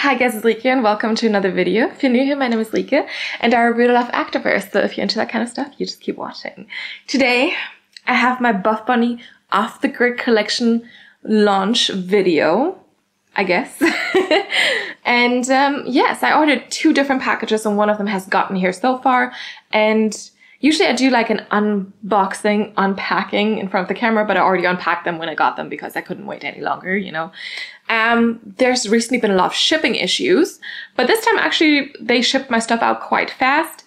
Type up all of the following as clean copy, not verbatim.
Hi guys, it's Lika and welcome to another video. If you're new here, my name is Lika and I really love Activerse, so if you're into that kind of stuff, you just keep watching. Today, I have my Buffbunny Off The Grid collection launch video, I guess. And yes, I ordered 2 different packages and one of them has gotten here so far. And usually I do like an unboxing, unpacking in front of the camera, but I already unpacked them when I got them because I couldn't wait any longer, you know. There's recently been a lot of shipping issues, but this time actually they shipped my stuff out quite fast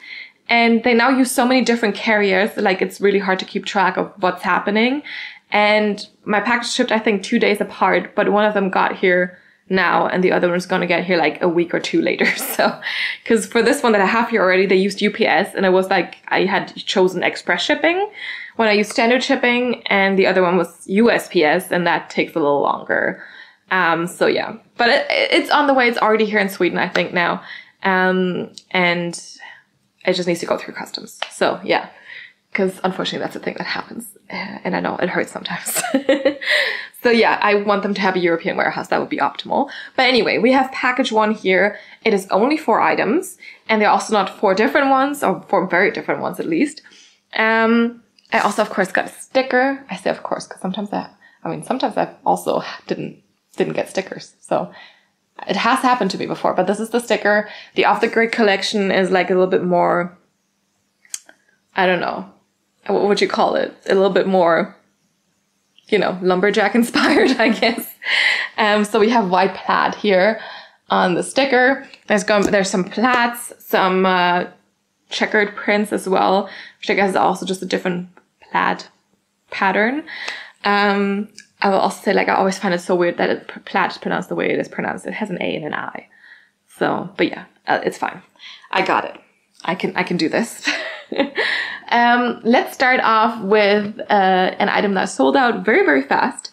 and they now use so many different carriers, like it's really hard to keep track of what's happening. And my package shipped, I think, 2 days apart, but one of them got here now and the other one's gonna get here like a week or 2 later. So, because for this one that I have here already, they used UPS and it was like, I had chosen express shipping when I used standard shipping, and the other one was USPS and that takes a little longer. So yeah, but it's on the way. It's already here in Sweden, I think now. And it just needs to go through customs. So yeah, because unfortunately that's the thing that happens. And I know it hurts sometimes. So yeah, I want them to have a European warehouse. That would be optimal. But anyway, we have package 1 here. It is only 4 items and they're also not 4 different ones, or 4 very different ones at least. I also of course got a sticker. I say of course, because sometimes I also didn't get stickers. So it has happened to me before, but this is the sticker. The Off The Grid collection is like a little bit more, I don't know, what would you call it? A little bit more, you know, lumberjack inspired, I guess. So we have white plaid here on the sticker. There's some plaids, some checkered prints as well, which I guess is also just a different plaid pattern. I will also say, like, I always find it so weird that plaid is pronounced the way it is pronounced. It has an A and an I. So, but yeah, it's fine. I got it. I can do this. Let's start off with an item that sold out very, very fast.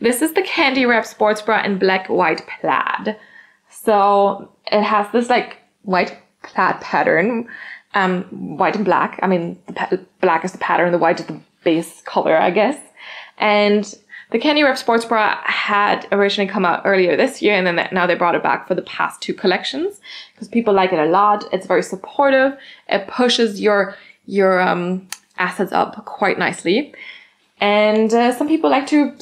This is the Candy Wrap Sports Bra in black, white plaid. So it has this like white plaid pattern, white and black. I mean, the black is the pattern, the white is the base color, I guess. And the Candy Wrap Sports Bra had originally come out earlier this year, and then now they brought it back for the past 2 collections because people like it a lot. It's very supportive. It pushes your assets up quite nicely. And some people like to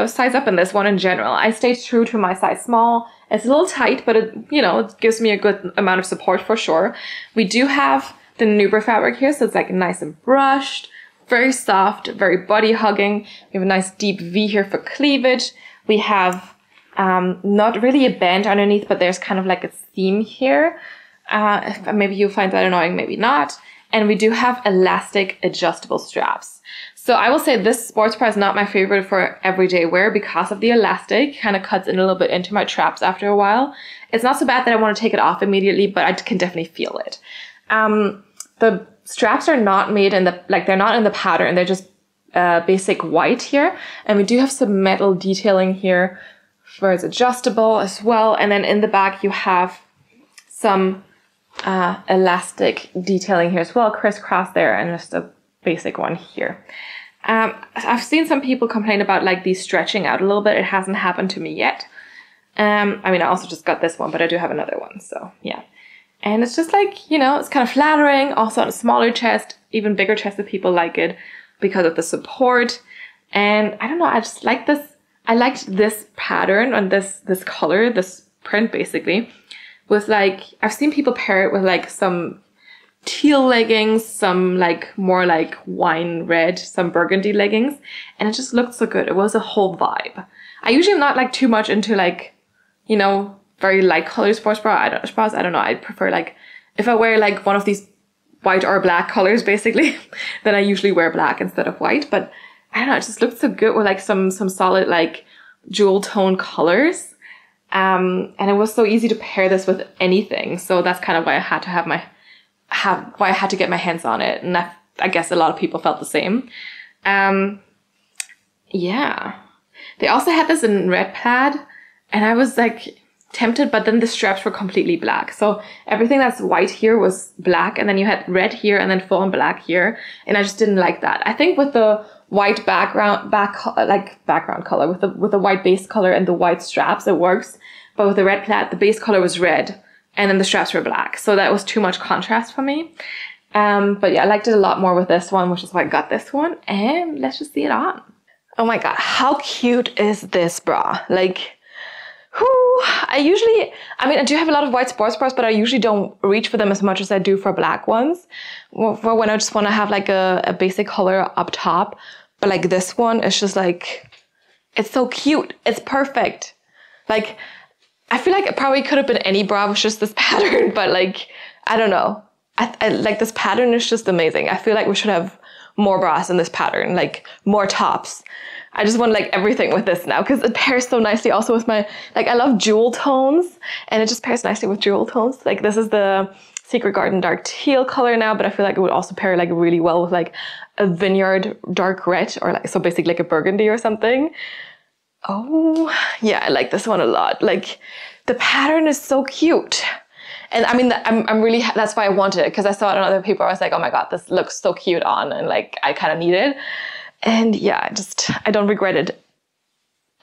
size up in this one in general. I stayed true to my size small. It's a little tight, but it, you know, it gives me a good amount of support for sure. We do have the Nubre fabric here, so it's like nice and brushed. Very soft, very body hugging. We have a nice deep V here for cleavage. We have not really a band underneath, but there's kind of like a seam here. Maybe you find that annoying, maybe not. And we do have elastic adjustable straps. So I will say this sports bra is not my favorite for everyday wear because of the elastic. Kind of cuts in a little bit into my traps after a while. It's not so bad that I want to take it off immediately, but I can definitely feel it. The straps are not made in the, like, they're not in the pattern. They're just basic white here. And we do have some metal detailing here where it's adjustable as well. And then in the back, you have some elastic detailing here as well, crisscross there, and just a basic one here. I've seen some people complain about like these stretching out a little bit. It hasn't happened to me yet. I mean, I also just got this one, but I do have another one. So yeah. And it's just like, you know, it's kind of flattering, also on a smaller chest, even bigger chest if people like it because of the support. And I don't know, I just like this. I liked this pattern on this color, this print basically, with like, I've seen people pair it with like some teal leggings, some like more like wine red, some burgundy leggings. And it just looked so good. It was a whole vibe. I usually am not like too much into like, you know, very light color sports bra. I don't know. I prefer like, if I wear like one of these white or black colors basically, then I usually wear black instead of white. But I don't know, it just looked so good with like some solid like jewel tone colors. And it was so easy to pair this with anything. So that's kind of why I had to why I had to get my hands on it. And I guess a lot of people felt the same. Yeah. They also had this in red plaid and I was like tempted, but then the straps were completely black. So everything that's white here was black, and then you had red here and then full on black here. And I just didn't like that. I think with the white background color, with the white base color and the white straps, it works. but with the red plaid, the base color was red and then the straps were black. So that was too much contrast for me. But yeah, I liked it a lot more with this one, which is why I got this one. And let's just see it on. Oh my God, how cute is this bra? Like, whoo, I do have a lot of white sports bras, but I usually don't reach for them as much as I do for black ones. For when I just want to have like a basic color up top. But like this one, it's just like, it's so cute. It's perfect. Like, I feel like it probably could have been any bra with just this pattern, but like, I don't know. I like this pattern is just amazing. I feel like we should have more bras in this pattern, like more tops. I just want like everything with this now because it pairs so nicely also with my, like I love jewel tones and it just pairs nicely with jewel tones. Like this is the Secret Garden dark teal color now, but I feel like it would also pair like really well with like a vineyard dark red or like, so basically like a burgundy or something. Oh yeah, I like this one a lot. Like the pattern is so cute. And I mean, I'm really, that's why I wanted it because I saw it on other people. I was like, oh my God, this looks so cute on and like, I kind of need it. And yeah, I don't regret it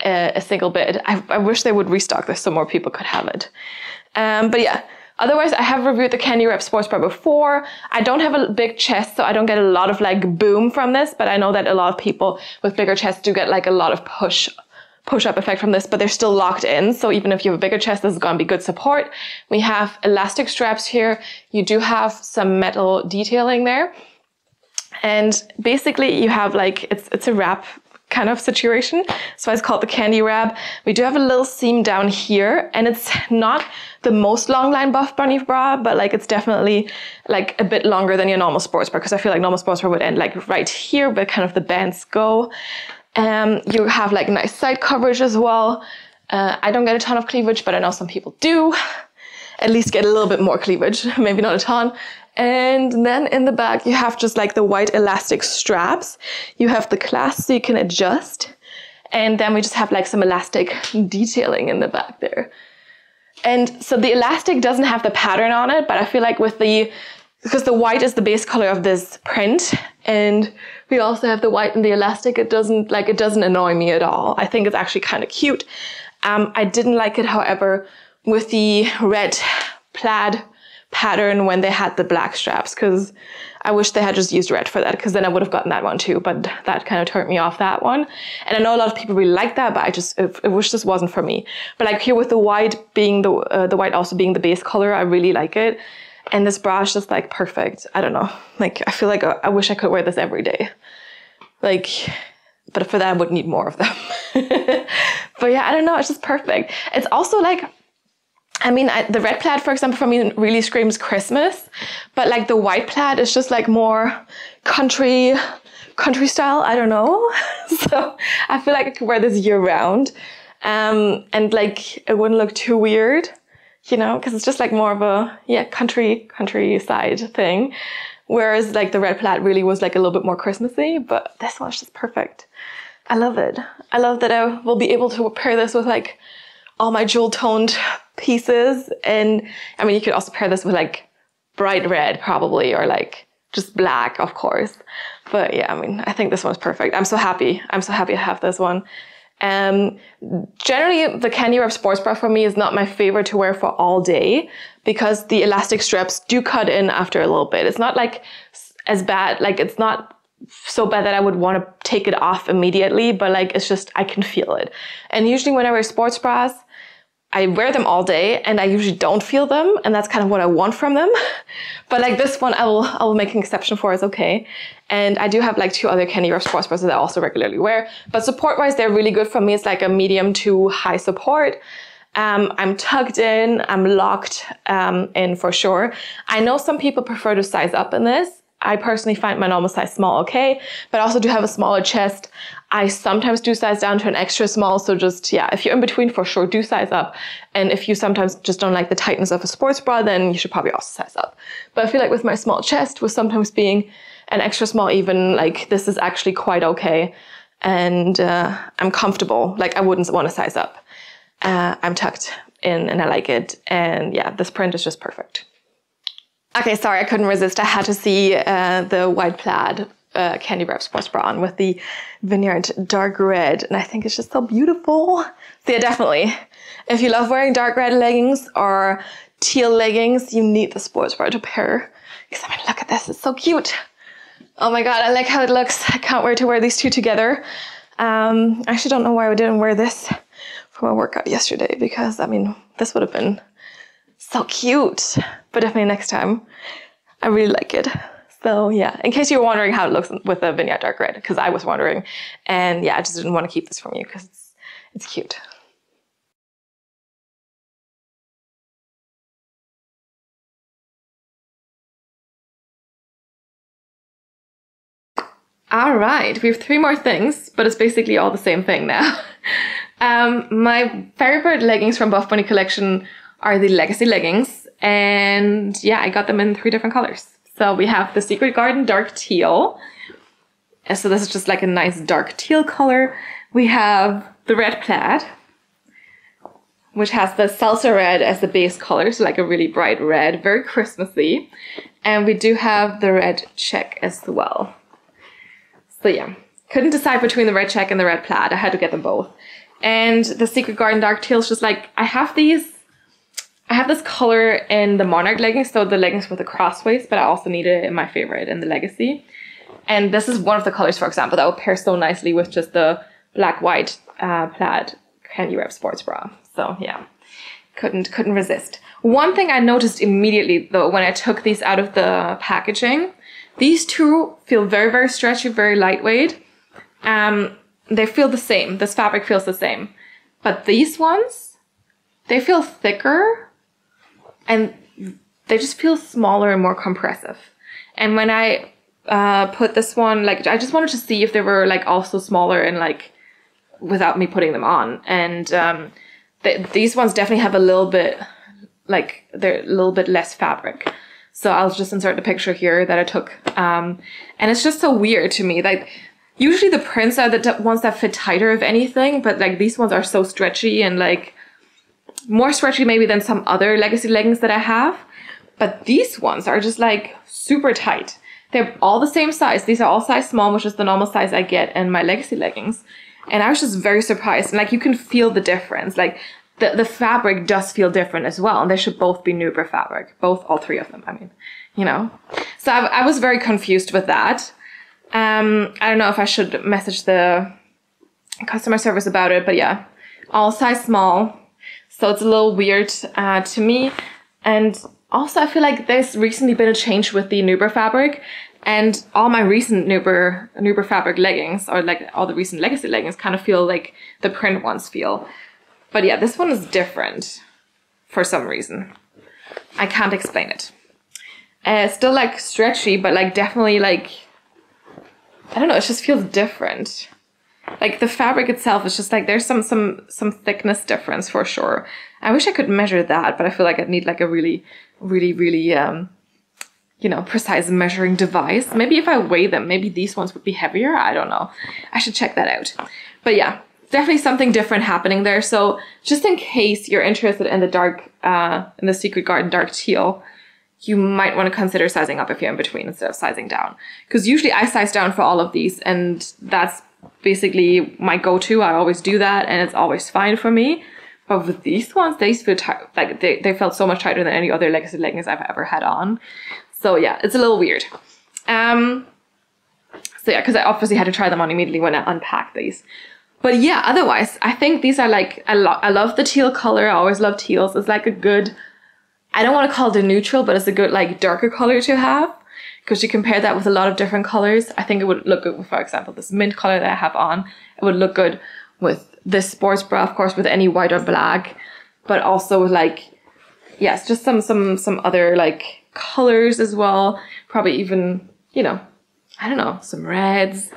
a single bit. I wish they would restock this so more people could have it. But yeah, otherwise I have reviewed the Candy Wrap Sports Bra before. I don't have a big chest, so I don't get a lot of like boom from this, but I know that a lot of people with bigger chests do get like a lot of push-up effect from this, but they're still locked in. So even if you have a bigger chest, this is gonna be good support. We have elastic straps here. You do have some metal detailing there. And basically you have like, it's a wrap kind of situation. So it's called the Candy Wrap. We do have a little seam down here and it's not the most long line Buffbunny bra, but like it's definitely like a bit longer than your normal sports bra because I feel like normal sports bra would end like right here where kind of the bands go. You have like nice side coverage as well. I don't get a ton of cleavage, but I know some people do. At least get a little bit more cleavage, maybe not a ton. And then in the back, you have just like the white elastic straps. You have the clasp so you can adjust. And then we just have like some elastic detailing in the back there. And so the elastic doesn't have the pattern on it, but I feel like because the white is the base color of this print and we also have the white and the elastic, it doesn't annoy me at all. I think it's actually kind of cute. I didn't like it, however, with the red plaid pattern when they had the black straps because I wish they had just used red for that because then I would have gotten that one too, but that kind of turned me off that one. And I know a lot of people really like that, but I wish this wasn't for me. But like here with the white being the white also being the base color, I really like it. And this bra is just like perfect. I don't know. Like I feel like I wish I could wear this every day. Like, but for that I would need more of them. But yeah, I don't know. It's just perfect. It's also like, I mean, the red plaid, for example, for me really screams Christmas, but like the white plaid is just like more country style. I don't know. So I feel like I could wear this year round. And like, it wouldn't look too weird, you know, because it's just like more of a, yeah, countryside thing. Whereas like the red plaid really was like a little bit more Christmassy, but this one's just perfect. I love it. I love that I will be able to pair this with like all my jewel toned pieces. And I mean, you could also pair this with like bright red probably, or like just black, of course. But yeah, I mean, I think this one's perfect. I'm so happy. I'm so happy to have this one. Generally, the Candy Wrap Sports Bra for me is not my favorite to wear for all day because the elastic straps do cut in after a little bit. It's not like as bad, like it's not so bad that I would want to take it off immediately, but like it's just, I can feel it. And usually when I wear sports bras, I wear them all day and I usually don't feel them, and that's kind of what I want from them. But like this one, I will make an exception for, it's okay. And I do have like 2 other Candy Wrap Sports Bras that I also regularly wear. But support-wise, they're really good for me. It's like a medium to high support. I'm tucked in, I'm locked in for sure. I know some people prefer to size up in this. I personally find my normal size small okay, but I also do have a smaller chest. I sometimes do size down to an extra small, so just, yeah, if you're in between, for sure, do size up. And if you sometimes just don't like the tightness of a sports bra, then you should probably also size up. But I feel like with my small chest, with sometimes being an extra small even, like this is actually quite okay. And I'm comfortable, like I wouldn't want to size up. I'm tucked in and I like it. And yeah, this print is just perfect. Okay, sorry, I couldn't resist. I had to see the white plaid Candy Wrap Sports Bra on with the Vineyard dark red, and I think it's just so beautiful. So yeah, definitely, if you love wearing dark red leggings or teal leggings, you need the sports bra to pair. Because I mean, look at this, it's so cute. Oh my god, I like how it looks. I can't wait to wear these two together. I actually don't know why I didn't wear this for my workout yesterday, because I mean, this would have been so cute. But definitely next time. I really like it. So yeah, in case you were wondering how it looks with the Vineyard dark red, because I was wondering, and yeah, I just didn't want to keep this from you because it's cute. All right, we have 3 more things, but it's basically all the same thing now. My favorite leggings from Buffbunny collection are the Legacy leggings, and yeah, I got them in 3 different colors. So we have the Secret Garden dark teal. And so this is just like a nice dark teal color. We have the red plaid, which has the salsa red as the base color, so like a really bright red, very Christmassy. And we do have the red check as well. So yeah, couldn't decide between the red check and the red plaid. I had to get them both. And the Secret Garden dark teal is just like, I have this color in the Monarch leggings, so the leggings with the cross waist, but I also need it in my favorite, in the Legacy. And this is one of the colors, for example, that would pair so nicely with just the black-white plaid Candy Wrap Sports Bra. So yeah, couldn't resist. One thing I noticed immediately, though, when I took these out of the packaging, these two feel very, very stretchy, very lightweight. They feel the same. This fabric feels the same. But these ones, they feel thicker. And they just feel smaller and more compressive. And when I put this one, like, I just wanted to see if they were like also smaller and like without me putting them on. And these ones definitely have a little bit, like, they're a little bit less fabric. So I'll just insert the picture here that I took. And it's just so weird to me. Like, usually the prints are the ones that fit tighter, if anything, but like these ones are so stretchy and like more stretchy maybe than some other Legacy leggings that I have. But these ones are just like super tight. They're all the same size. These are all size small, which is the normal size I get in my Legacy leggings. And I was just very surprised. And like, you can feel the difference. Like the fabric does feel different as well. And they should both be Nubre fabric. Both, all 3 of them, I mean, you know. So I was very confused with that. I don't know if I should message the customer service about it, but yeah, all size small. So it's a little weird to me. And also I feel like there's recently been a change with the Nubre fabric, and all my recent Nubre fabric leggings, or like all the recent Legacy leggings, kind of feel like the print ones feel. But yeah, this one is different for some reason. I can't explain it. It's still like stretchy, but like definitely like, I don't know, it just feels different. Like the fabric itself is just like, there's some thickness difference for sure. I wish I could measure that, but I feel like I'd need like a really, you know, precise measuring device. Maybe if I weigh them, maybe these ones would be heavier. I don't know. I should check that out. But yeah, definitely something different happening there. So just in case you're interested in the dark, in the Secret Garden dark teal, you might want to consider sizing up if you're in between instead of sizing down. Because usually I size down for all of these, and that's basically my go-to. I always do that, and it's always fine for me. But with these ones, they feel like they felt so much tighter than any other Legacy leggings I've ever had on. So yeah, it's a little weird. So yeah, because I obviously had to try them on immediately when I unpacked these. But yeah, otherwise, I think these are like, I love the teal color. I always love teals. It's like a good, I don't want to call it a neutral, but it's a good like darker color to have. Because you compare that with a lot of different colors. I think it would look good with, for example, this mint color that I have on. It would look good with this sports bra, of course, with any white or black. But also with like, yes, just some other like colors as well. Probably even, you know, I don't know, some reds.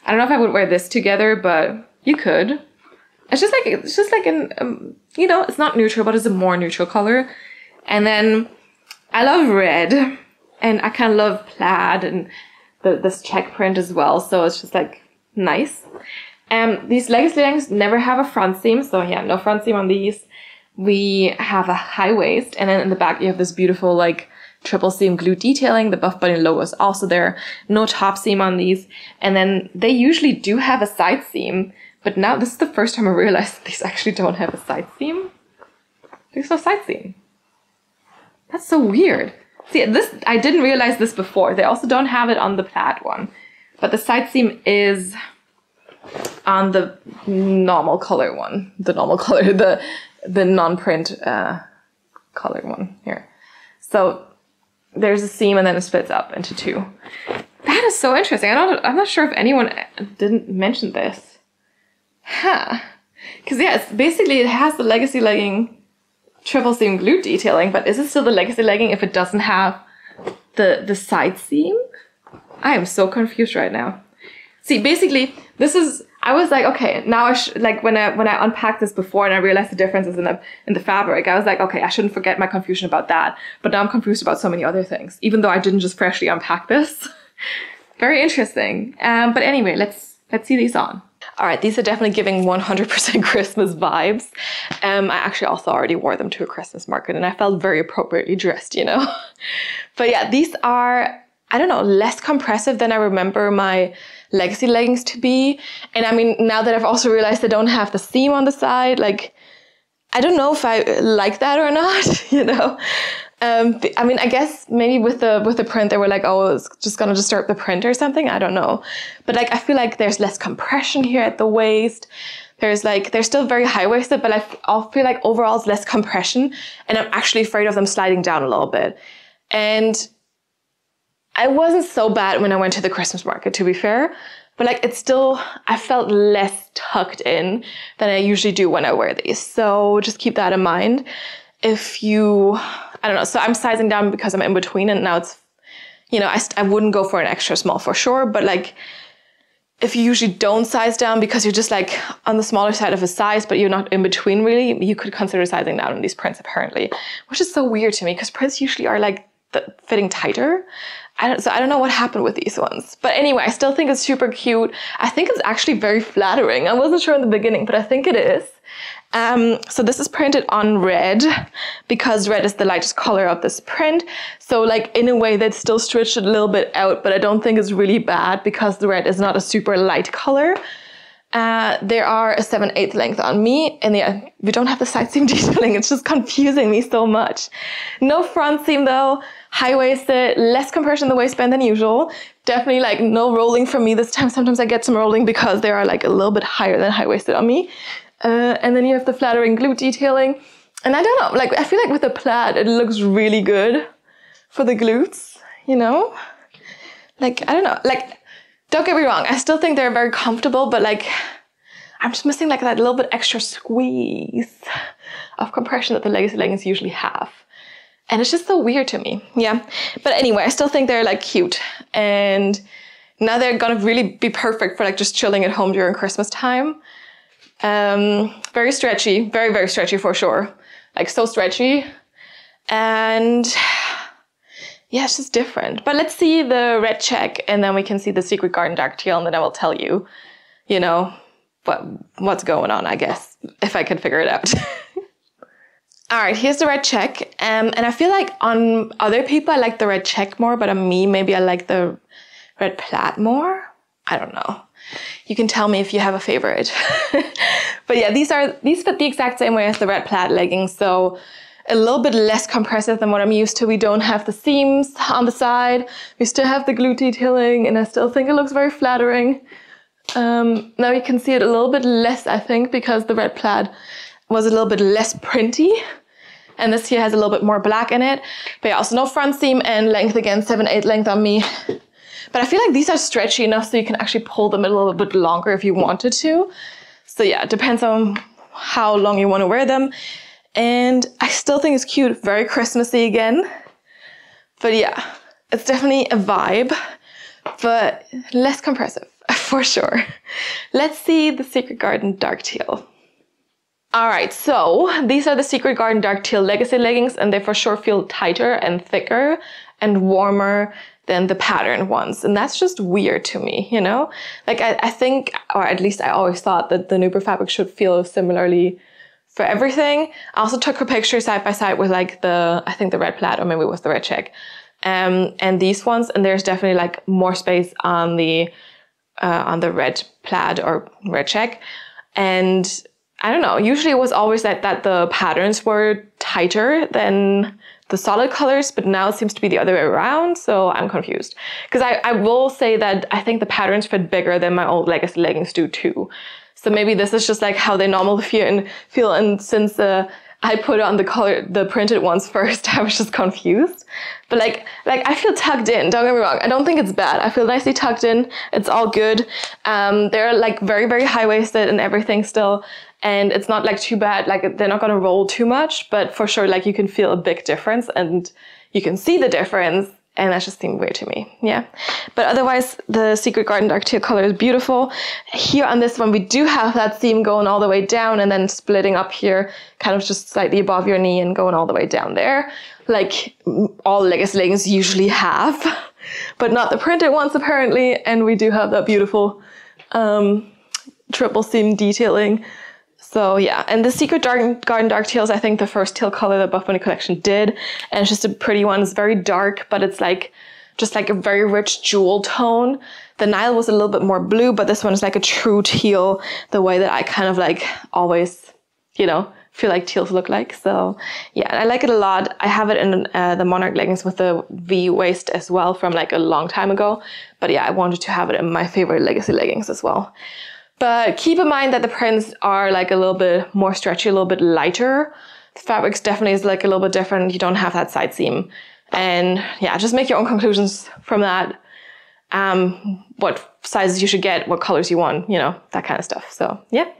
I don't know if I would wear this together, but you could. It's just like an, you know, it's not neutral, but it's a more neutral color. And then I love red. And I kind of love plaid and this check print as well. So it's just like nice. These Legacy leggings never have a front seam. So yeah, no front seam on these. We have a high waist. And then in the back you have this beautiful like triple seam glute detailing. The Buffbunny logo is also there. No top seam on these. And then they usually do have a side seam, but now this is the first time I realized that these actually don't have a side seam. There's no side seam. That's so weird. See, this, I didn't realize this before. They also don't have it on the plaid one, but the side seam is on the normal color one. The normal color, the non-print color one here. So there's a seam and then it splits up into two. That is so interesting. I'm not sure if anyone didn't mention this. Huh. Because yeah, it's basically it has the Legacy legging triple seam glute detailing, but is it still the Legacy legging if it doesn't have the side seam? I am so confused right now. See, basically, this is, I was like, okay, now like when I unpacked this before and I realized the differences in the fabric, I was like, okay, I shouldn't forget my confusion about that. But now I'm confused about so many other things, even though I didn't just freshly unpack this. Very interesting. But anyway, let's see these on. All right, these are definitely giving 100% Christmas vibes. I actually also already wore them to a Christmas market and I felt very appropriately dressed, you know? But yeah, these are, I don't know, less compressive than I remember my Legacy leggings to be. And I mean, now that I've also realized they don't have the seam on the side, like, I don't know if I like that or not, you know? I mean, I guess maybe with the print, they were like, oh, it's just gonna disturb the print or something. I don't know. But like, I feel like there's less compression here at the waist. They're still very high-waisted, but I feel like overall it's less compression. And I'm actually afraid of them sliding down a little bit. And I wasn't so bad when I went to the Christmas market, to be fair. But like, it's still, I felt less tucked in than I usually do when I wear these. So just keep that in mind. If you, I don't know, so I'm sizing down because I'm in between and now it's, you know, I wouldn't go for an extra small for sure, but like, if you usually don't size down because you're just like on the smaller side of a size, but you're not in between really, you could consider sizing down on these prints apparently, which is so weird to me because prints usually are like fitting tighter. So I don't know what happened with these ones. But anyway, I still think it's super cute. I think it's actually very flattering. I wasn't sure in the beginning, but I think it is. So this is printed on red because red is the lightest color of this print. So like in a way that's still stretched a little bit out, but I don't think it's really bad because the red is not a super light color. There are a 7/8 length on me and yeah, we don't have the side seam detailing. It's just confusing me so much. No front seam though, high-waisted, less compression in the waistband than usual. Definitely like no rolling from me this time. Sometimes I get some rolling because they are like a little bit higher than high-waisted on me. And then you have the flattering glute detailing. And I don't know, like I feel like with the plaid, it looks really good for the glutes, you know? Like, I don't know, like, don't get me wrong, I still think they're very comfortable, but like, I'm just missing like that little bit extra squeeze of compression that the Legacy leggings usually have. And it's just so weird to me, yeah. But anyway, I still think they're like cute. And now they're gonna really be perfect for like just chilling at home during Christmas time. Very stretchy, very, very stretchy for sure. Like so stretchy. And yeah, it's just different. But let's see the red check and then we can see the Secret Garden dark teal and then I will tell you, you know, what's going on, I guess, if I can figure it out. All right, here's the red check. And I feel like on other people, I like the red check more, but on me, maybe I like the red plaid more. I don't know. You can tell me if you have a favorite. But yeah, these fit the exact same way as the red plaid leggings. So a little bit less compressive than what I'm used to. We don't have the seams on the side. We still have the glute detailing and I still think it looks very flattering. Now you can see it a little bit less, I think, because the red plaid was a little bit less printy. And this here has a little bit more black in it. But yeah, also no front seam and length again, 7/8 length on me. But I feel like these are stretchy enough so you can actually pull them a little bit longer if you wanted to. So yeah, it depends on how long you want to wear them. And I still think it's cute, very Christmassy again. But yeah, it's definitely a vibe, but less compressive for sure. Let's see the Secret Garden dark teal. All right, so these are the Secret Garden dark teal Legacy leggings and they for sure feel tighter and thicker and warmer than the patterned ones. And that's just weird to me, you know? Like I think, or at least I always thought that the Nubre fabric should feel similarly for everything. I also took a picture side by side with like I think the red plaid, or maybe it was the red check. And these ones, and there's definitely like more space on the red plaid or red check. And I don't know, usually it was always like that the patterns were tighter than the solid colors, but now it seems to be the other way around, so I'm confused. Because I will say that I think the patterns fit bigger than my old Legacy leggings do too. So maybe this is just like how they normally feel, and since I put on the printed ones first, I was just confused. But like I feel tucked in, don't get me wrong. I don't think it's bad. I feel nicely tucked in. It's all good. They're like very, very high-waisted and everything still. And it's not like too bad, like they're not gonna roll too much, but for sure, like you can feel a big difference and you can see the difference, and that just seemed weird to me, yeah. But otherwise, the Secret Garden Dark Teal color is beautiful. Here on this one, we do have that seam going all the way down and then splitting up here, kind of just slightly above your knee and going all the way down there, like all Legacy leggings usually have, but not the printed ones apparently, and we do have that beautiful triple seam detailing. So yeah, and the Secret Garden Dark Teal is, I think, the first teal color that Buffbunny collection did, and it's just a pretty one. It's very dark, but it's like just like a very rich jewel tone. The Nile was a little bit more blue, but this one is like a true teal, the way that I kind of like always, you know, feel like teals look like. So yeah, I like it a lot. I have it in the Monarch leggings with the V waist as well from like a long time ago. But yeah, I wanted to have it in my favorite Legacy leggings as well. But keep in mind that the prints are like a little bit more stretchy, a little bit lighter. The fabrics definitely is like a little bit different. You don't have that side seam. And yeah, just make your own conclusions from that. What sizes you should get, what colors you want, you know, that kind of stuff. So yeah.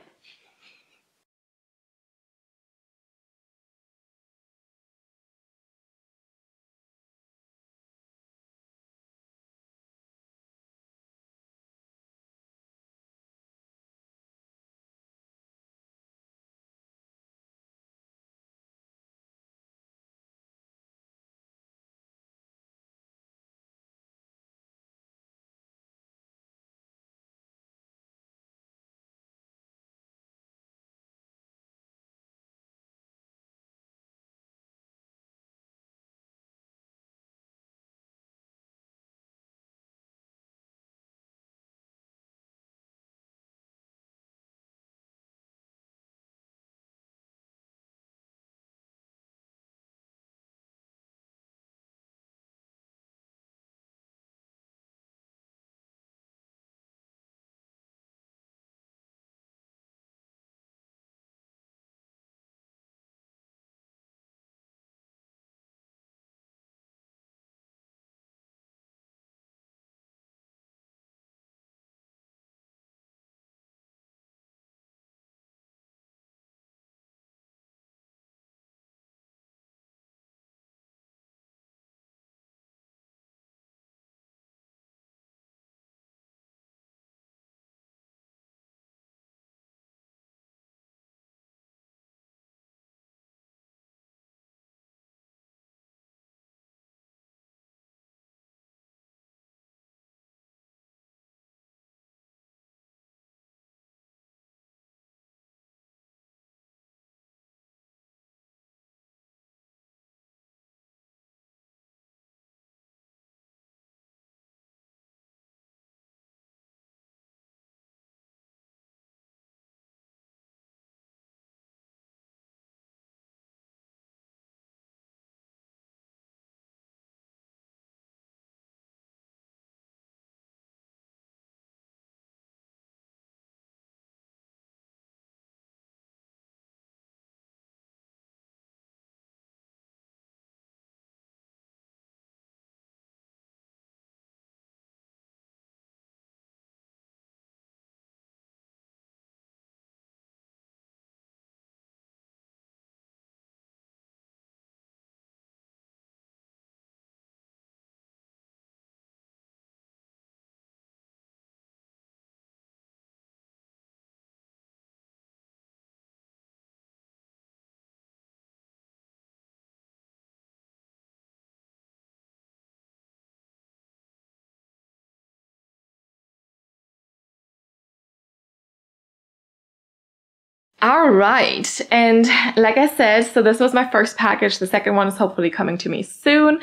All right, and like I said, so this was my first package. The second one is hopefully coming to me soon.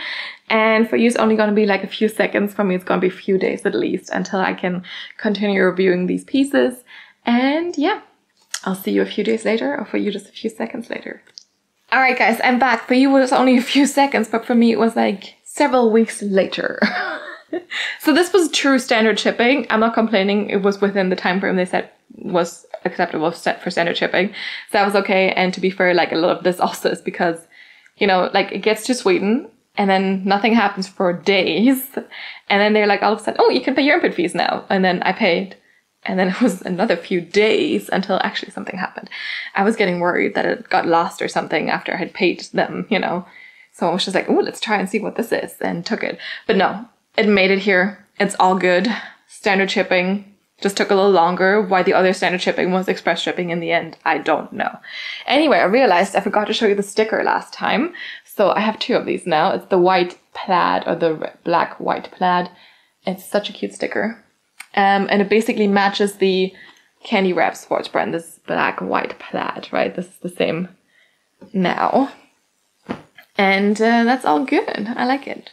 And for you, it's only going to be like a few seconds. For me, it's going to be a few days at least until I can continue reviewing these pieces. And yeah, I'll see you a few days later, or for you just a few seconds later. All right, guys, I'm back. For you, it was only a few seconds, but for me, it was like several weeks later. So this was true standard shipping. I'm not complaining. It was within the time frame they said was acceptable for standard shipping. So that was okay. And to be fair, like a lot of this also is because, you know, like it gets to Sweden and then nothing happens for days. And then they're like all of a sudden, oh, you can pay your input fees now. And then I paid. And then it was another few days until actually something happened. I was getting worried that it got lost or something after I had paid them, you know. So I was just like, oh, let's try and see what this is, and took it. But no, it made it here. It's all good. Standard shipping just took a little longer. Why the other standard shipping was express shipping in the end, I don't know. Anyway, I realized I forgot to show you the sticker last time. So I have two of these now. It's the white plaid, or the black white plaid. It's such a cute sticker. And it basically matches the Candy Wrap sports bra, this black white plaid, right? This is the same now. And that's all good. I like it.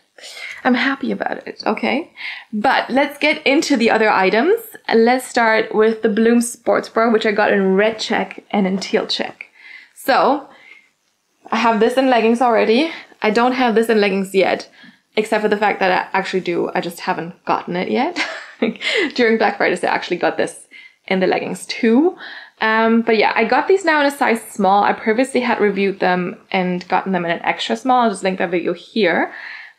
I'm happy about it, okay? But let's get into the other items. Let's start with the Bloom sports bra, which I got in red check and in teal check. So I have this in leggings already. I don't have this in leggings yet, except for the fact that I actually do. I just haven't gotten it yet. During Black Friday, I actually got this in the leggings too. But yeah, I got these now in a size small. I previously had reviewed them and gotten them in an extra small. I'll just link that video here.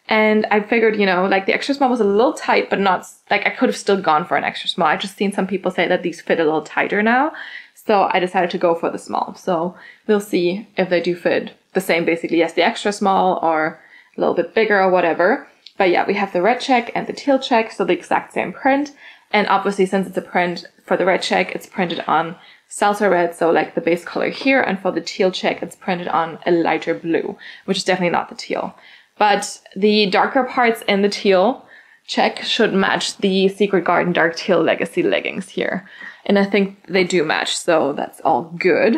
And I figured, you know, like the extra small was a little tight, but not, like I could have still gone for an extra small. I just seen some people say that these fit a little tighter now. So I decided to go for the small. So we'll see if they do fit the same basically as the extra small or a little bit bigger or whatever. But yeah, we have the red check and the teal check, so the exact same print. And obviously, since it's a print for the red check, it's printed on salsa red, so like the base color here. And for the teal check, it's printed on a lighter blue, which is definitely not the teal. But the darker parts in the teal check should match the Secret Garden Dark Teal Legacy leggings here. And I think they do match, so that's all good.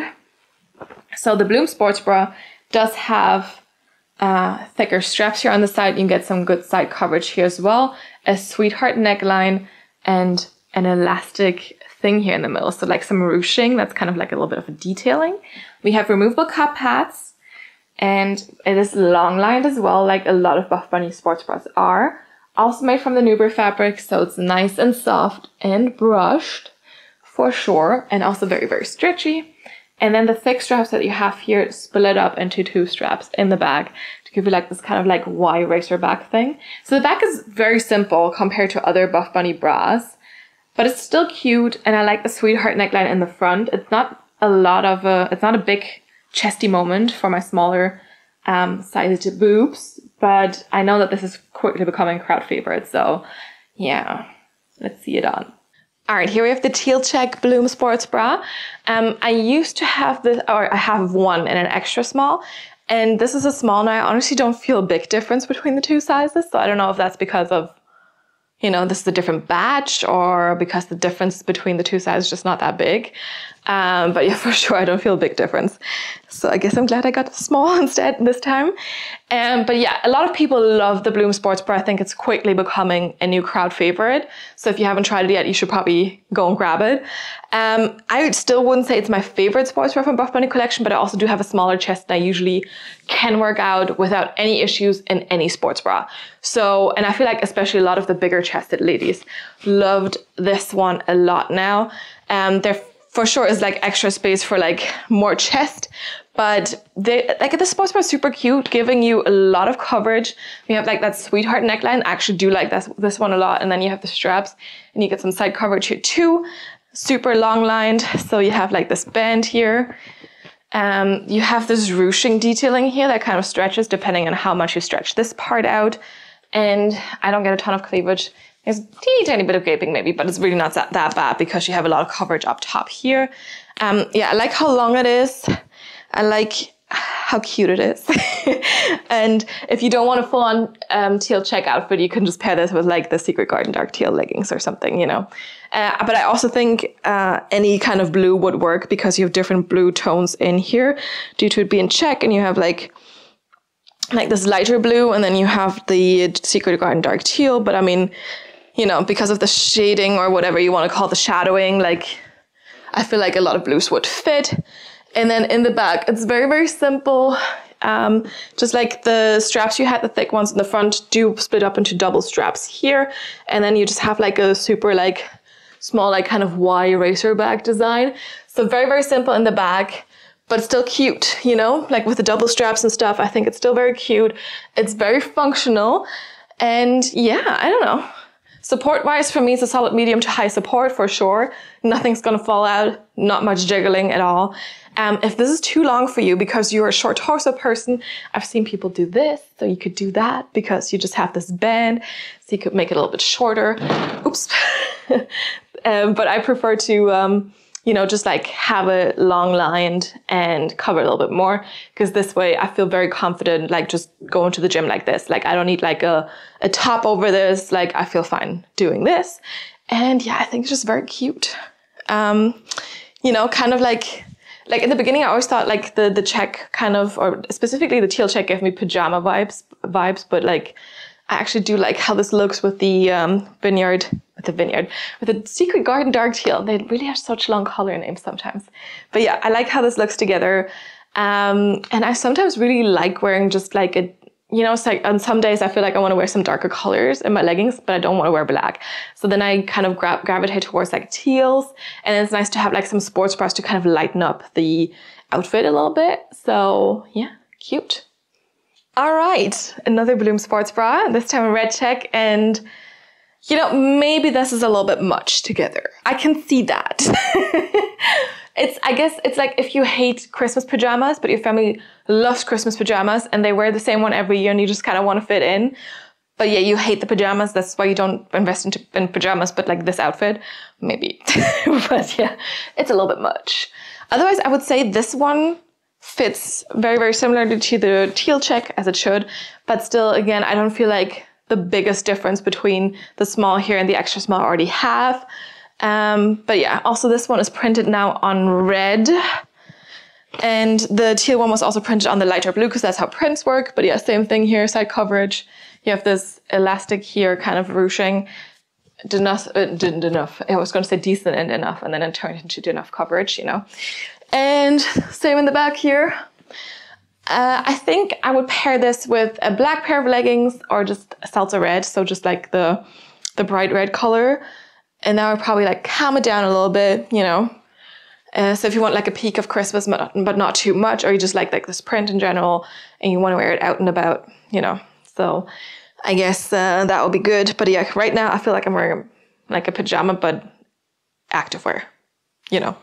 So the Bloom sports bra does have thicker straps here on the side. You can get some good side coverage here as well. A sweetheart neckline and an elastic thing here in the middle. So like some ruching, that's kind of like a little bit of a detailing. We have removable cup pads, and it is long lined as well, like a lot of Buffbunny sports bras are. Also made from the Nubre fabric, so it's nice and soft and brushed for sure, and also very, very stretchy. And then the thick straps that you have here split up into two straps in the back to give you like this kind of like Y racer back thing. So the back is very simple compared to other Buffbunny bras, but it's still cute. And I like the sweetheart neckline in the front. It's not a lot of it's not a big chesty moment for my smaller sized boobs, but I know that this is quickly becoming a crowd favorite. So yeah, let's see it on. All right, here we have the teal check Bloom sports bra. I used to have this, or I have one in an extra small, and this is a small now. I honestly don't feel a big difference between the two sizes, so I don't know if that's because of, you know, this is a different batch, or because the difference between the two sizes is just not that big. But yeah, for sure, I don't feel a big difference. So I guess I'm glad I got the small instead this time. But yeah, a lot of people love the Bloom sports bra. I think it's quickly becoming a new crowd favorite. So if you haven't tried it yet, you should probably go and grab it. I still wouldn't say it's my favorite sports bra from Buffbunny collection, but I also do have a smaller chest and I usually can work out without any issues in any sports bra. So, and I feel like especially a lot of the bigger chested ladies loved this one a lot now. There for sure is like extra space for like more chest, but they like the sports bra is super cute, giving you a lot of coverage. We have like that sweetheart neckline. I actually do like this one a lot. And then you have the straps and you get some side coverage here too. Super long lined. So you have like this band here. You have this ruching detailing here that kind of stretches depending on how much you stretch this part out. And I don't get a ton of cleavage. There's a teeny tiny bit of gaping maybe, but it's really not that bad because you have a lot of coverage up top here. Yeah, I like how long it is. I like how cute it is. And if you don't want a full-on teal check outfit, you can just pair this with like the Secret Garden dark teal leggings or something, you know. But I also think any kind of blue would work because you have different blue tones in here due to it being check, and you have like this lighter blue, and then you have the Secret Garden dark teal. But I mean, you know, because of the shading or whatever you want to call the shadowing, like I feel like a lot of blues would fit. And then in the back, it's very, very simple. Just like the straps you had, the thick ones in the front do split up into double straps here. And then you just have like a super like small like kind of Y racer bag design. So very, very simple in the back, but still cute, you know, like with the double straps and stuff. I think it's still very cute. It's very functional. And yeah, I don't know. Support-wise, for me, it's a solid medium to high support for sure. Nothing's gonna fall out, not much jiggling at all. If this is too long for you because you're a short torso person, I've seen people do this, so you could do that because you just have this band, so you could make it a little bit shorter. Oops. But I prefer to, you know, just like have it long lined and cover a little bit more, because this way I feel very confident, like just going to the gym like this. Like I don't need like a top over this. Like I feel fine doing this. And yeah, I think it's just very cute. You know, kind of like in the beginning, I always thought like the check kind of, or specifically the teal check gave me pajama vibes, but like I actually do like how this looks with the with the Secret Garden dark teal. They really have such long color names sometimes. But yeah, I like how this looks together. And I sometimes really like wearing just like a, you know, it's like on some days I feel like I want to wear some darker colors in my leggings, but I don't want to wear black. So then I kind of gravitate towards like teals, and it's nice to have like some sports bras to kind of lighten up the outfit a little bit. So yeah, cute. All right, another Bloom sports bra, this time a red check, and you know, maybe this is a little bit much together. I can see that. I guess it's like if you hate Christmas pajamas, but your family loves Christmas pajamas and they wear the same one every year and you just kind of want to fit in. But yeah, you hate the pajamas. That's why you don't invest in pajamas, but like this outfit, maybe. But yeah, it's a little bit much. Otherwise, I would say this one fits very, very similarly to the teal check as it should. But still, again, I don't feel like the biggest difference between the small here and the extra small I already have. But yeah, also this one is printed now on red, and the teal one was also printed on the lighter blue because that's how prints work. But yeah, same thing here, side coverage. You have this elastic here kind of ruching. Enough. I was going to say decent and enough, and then it turned into enough coverage, you know. And same in the back here. I think I would pair this with a black pair of leggings or just a salsa red, so just like the bright red color. And that would probably like calm it down a little bit, you know. So if you want like a peak of Christmas, but not too much, or you just like this print in general and you want to wear it out and about, you know. So I guess that would be good. But yeah, right now I feel like I'm wearing like a pajama, but activewear, you know.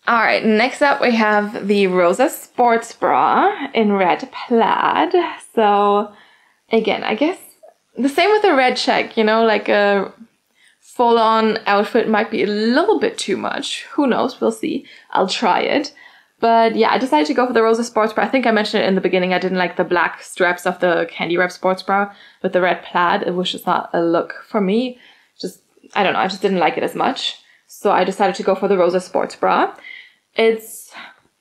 All right, next up we have the Rosa Sports Bra in red plaid. So again, I guess the same with the red check, you know, like a full-on outfit might be a little bit too much. Who knows? We'll see. I'll try it. But yeah, I decided to go for the Rosa Sports Bra. I think I mentioned it in the beginning. I didn't like the black straps of the Candy Wrap Sports Bra with the red plaid. It was just not a look for me. Just, I don't know, I just didn't like it as much. So I decided to go for the Rosa Sports Bra. It's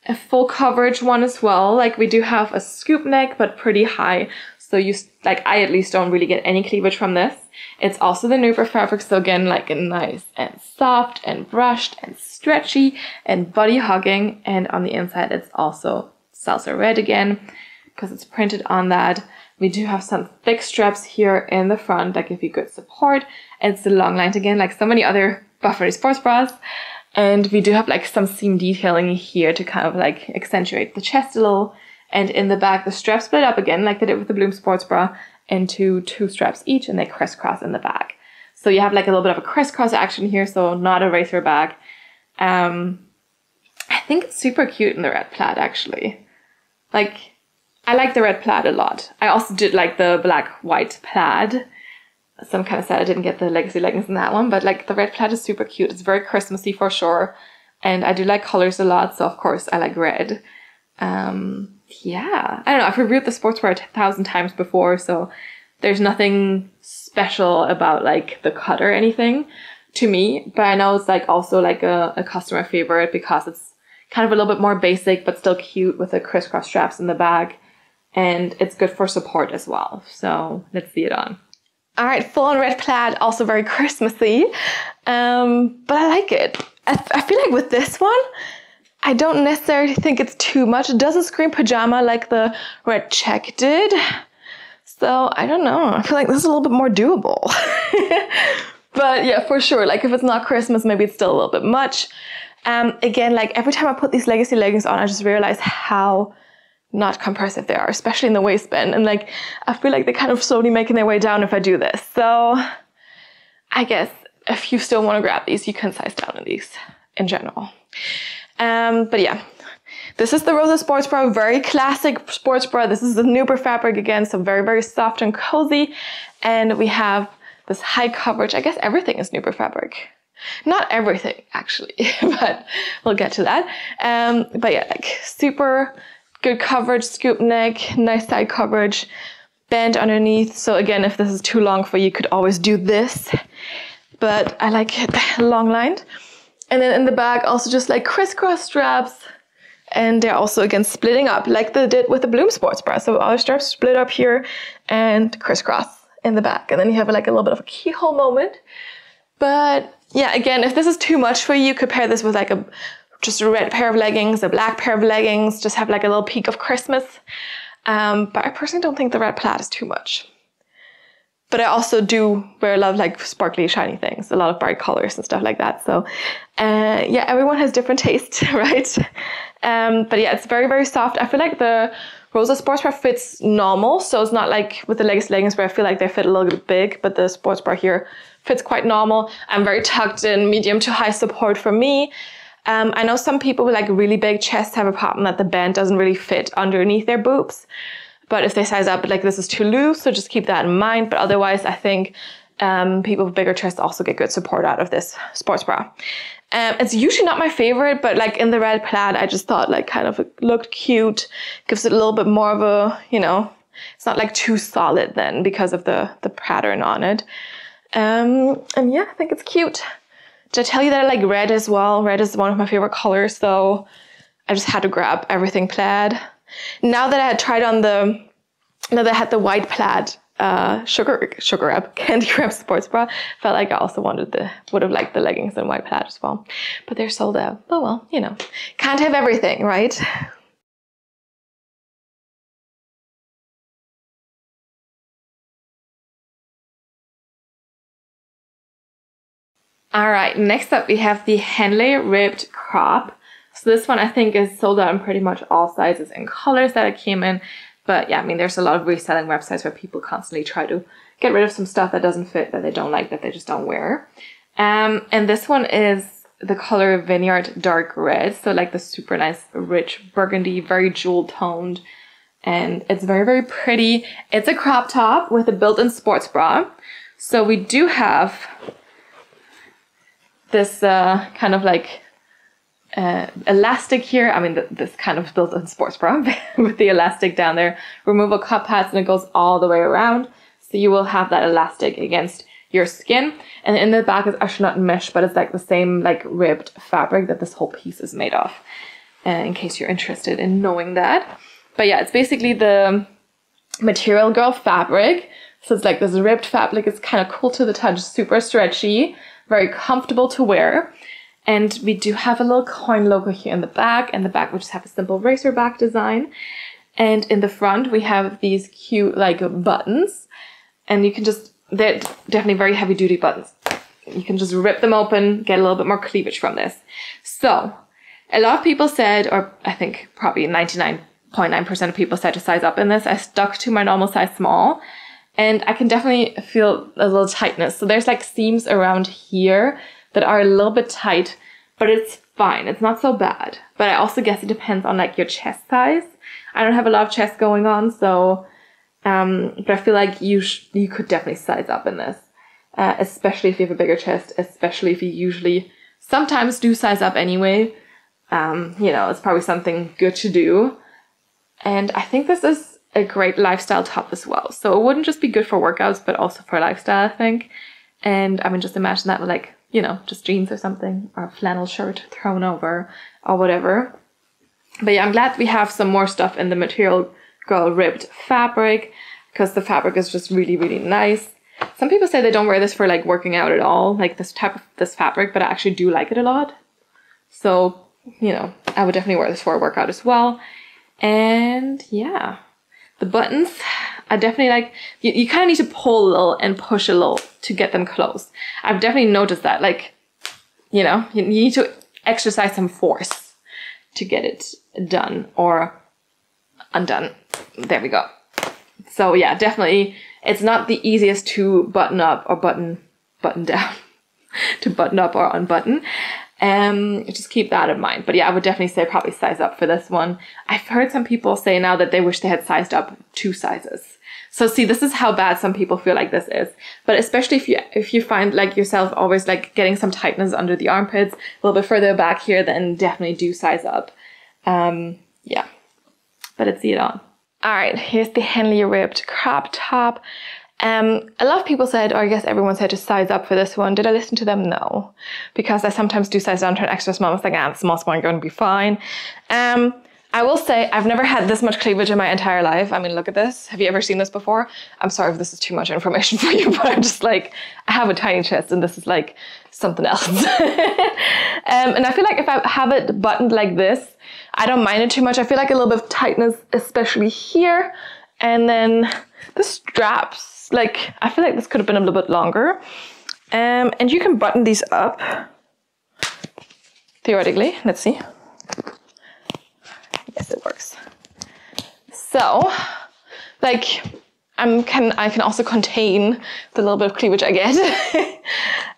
a full coverage one as well. Like we do have a scoop neck, but pretty high. So you, like I at least don't really get any cleavage from this. It's also the Nubre fabric. So again, like a nice and soft and brushed and stretchy and body hugging. And on the inside, it's also salsa red again, because it's printed on that. We do have some thick straps here in the front that give you good support. And it's the long line again, like so many other Buffbunny sports bras. And we do have like some seam detailing here to kind of like accentuate the chest a little. And in the back, the straps split up again, like they did with the Bloom Sports Bra, into 2 straps each, and they crisscross in the back. So you have like a little bit of a crisscross action here, so not a racer bag. I think it's super cute in the red plaid, actually. Like, I like the red plaid a lot. I also did like the black white plaid. So I'm kind of sad I didn't get the Legacy leggings in that one, but like the red plaid is super cute. It's very Christmassy for sure. And I do like colors a lot, so of course I like red. Yeah, I don't know, I've reviewed the sports bra 1,000 times before, so there's nothing special about like the cut or anything to me, but I know it's like also like a customer favorite because it's kind of a little bit more basic but still cute with the crisscross straps in the back, and it's good for support as well. So let's see it on. All right, full on red plaid, also very Christmassy, but I like it. I feel like with this one, I don't necessarily think it's too much. It doesn't scream pajama like the red check did. So I don't know. I feel like this is a little bit more doable. But yeah, for sure. Like if it's not Christmas, maybe it's still a little bit much. Again, like every time I put these Legacy leggings on, I just realize how not compressive they are, especially in the waistband. And like, I feel like they're kind of slowly making their way down if I do this. So I guess if you still want to grab these, you can size down in these in general. But yeah, this is the Rosa Sports Bra, very classic sports bra. This is the Nubre fabric again, so very, very soft and cozy. And we have this high coverage. I guess everything is Nubre fabric. Not everything, actually, but we'll get to that. But yeah, like super good coverage, scoop neck, nice side coverage, band underneath. So again, if this is too long for you, you could always do this. But I like it long lined. And then in the back, also just like crisscross straps. And they're also, again, splitting up like they did with the Bloom Sports Bra. So all the straps split up here and crisscross in the back. And then you have like a little bit of a keyhole moment. But yeah, again, if this is too much for you, you could pair this with like just a red pair of leggings, a black pair of leggings, just have like a little peek of Christmas. But I personally don't think the red plaid is too much. But I also do wear a lot of like sparkly, shiny things, a lot of bright colors and stuff like that. So yeah, everyone has different tastes, right? But yeah, it's very, very soft. I feel like the Rosa Sports Bra fits normal. So it's not like with the Legacy leggings where I feel like they fit a little bit big, but the sports bra here fits quite normal. I'm very tucked in, medium to high support for me. I know some people with like really big chests have a problem that the band doesn't really fit underneath their boobs. But if they size up, like this is too loose, so just keep that in mind. But otherwise, I think people with bigger chests also get good support out of this sports bra. It's usually not my favorite, but like in the red plaid, I just thought like kind of looked cute. Gives it a little bit more of a, you know, it's not like too solid then because of the pattern on it. And yeah, I think it's cute. Did I tell you that I like red as well? Red is one of my favorite colors, so I just had to grab everything plaid. Now that I had tried on now that I had the white plaid sugar wrap, candy wrap sports bra, felt like I also would have liked the leggings in white plaid as well. But they're sold out. Oh well, you know, can't have everything, right? All right, next up we have the Henley ribbed crop. So this one I think is sold out in pretty much all sizes and colors that it came in. But yeah, I mean, there's a lot of reselling websites where people constantly try to get rid of some stuff that doesn't fit, that they don't like, that they just don't wear. And this one is the color Vineyard Dark Red. So like the super nice, rich burgundy, very jewel toned. And it's very, very pretty. It's a crop top with a built-in sports bra. So we do have this kind of like elastic here. I mean, this kind of built-in sports bra with the elastic down there. Removable cup pads, and it goes all the way around. So you will have that elastic against your skin. And in the back is actually not mesh, but it's like the same like ribbed fabric that this whole piece is made of. In case you're interested in knowing that. But yeah, it's basically the Material Girl fabric. So it's like this ribbed fabric. It's kind of cool to the touch, super stretchy, very comfortable to wear. And we do have a little coin logo here in the back. And the back we just have a simple racer back design. And in the front we have these cute like buttons. And you can just, they're definitely very heavy duty buttons. You can just rip them open, get a little bit more cleavage from this. So a lot of people said, or I think probably 99.9% of people said to size up in this. I stuck to my normal size small. And I can definitely feel a little tightness. So there's like seams around here that are a little bit tight, but it's fine. It's not so bad. But I also guess it depends on like your chest size. I don't have a lot of chest going on, so but I feel like you could definitely size up in this. especially if you have a bigger chest, especially if you usually sometimes do size up anyway. You know, it's probably something good to do. And I think this is a great lifestyle top as well. So it wouldn't just be good for workouts, but also for lifestyle, I think. And I mean, just imagine that with like, you know, just jeans or something, or a flannel shirt thrown over or whatever. But yeah, I'm glad we have some more stuff in the Material Girl ribbed fabric, because the fabric is just really, really nice. Some people say they don't wear this for like working out at all, like this fabric, but I actually do like it a lot. So, you know, I would definitely wear this for a workout as well. And yeah, the buttons, I definitely like, you kind of need to pull a little and push a little to get them closed. I've definitely noticed that, like, you know, you need to exercise some force to get it done or undone. There we go. So yeah, definitely, it's not the easiest to button up or button down, to button up or unbutton. Just keep that in mind. But yeah, I would definitely say probably size up for this one. I've heard some people say now that they wish they had sized up 2 sizes. So see, this is how bad some people feel like this is. But especially if you find like yourself always like getting some tightness under the armpits, a little bit further back here, then definitely do size up. Yeah, but let's see it on. All right, here's the Henley ribbed crop top. A lot of people said, or I guess everyone said, to size up for this one. Did I listen to them? No, because I sometimes do size down to an extra small. I was like, the smallest one going to be fine. I will say I've never had this much cleavage in my entire life. I mean, look at this. Have you ever seen this before? I'm sorry if this is too much information for you, but I'm just like, I have a tiny chest and this is like something else. And I feel like if I have it buttoned like this, I don't mind it too much. I feel like a little bit of tightness, especially here. And then the straps, like, I feel like this could have been a little bit longer. And you can button these up, theoretically. Let's see. Yes, it works. So, like, I can also contain the little bit of cleavage I get.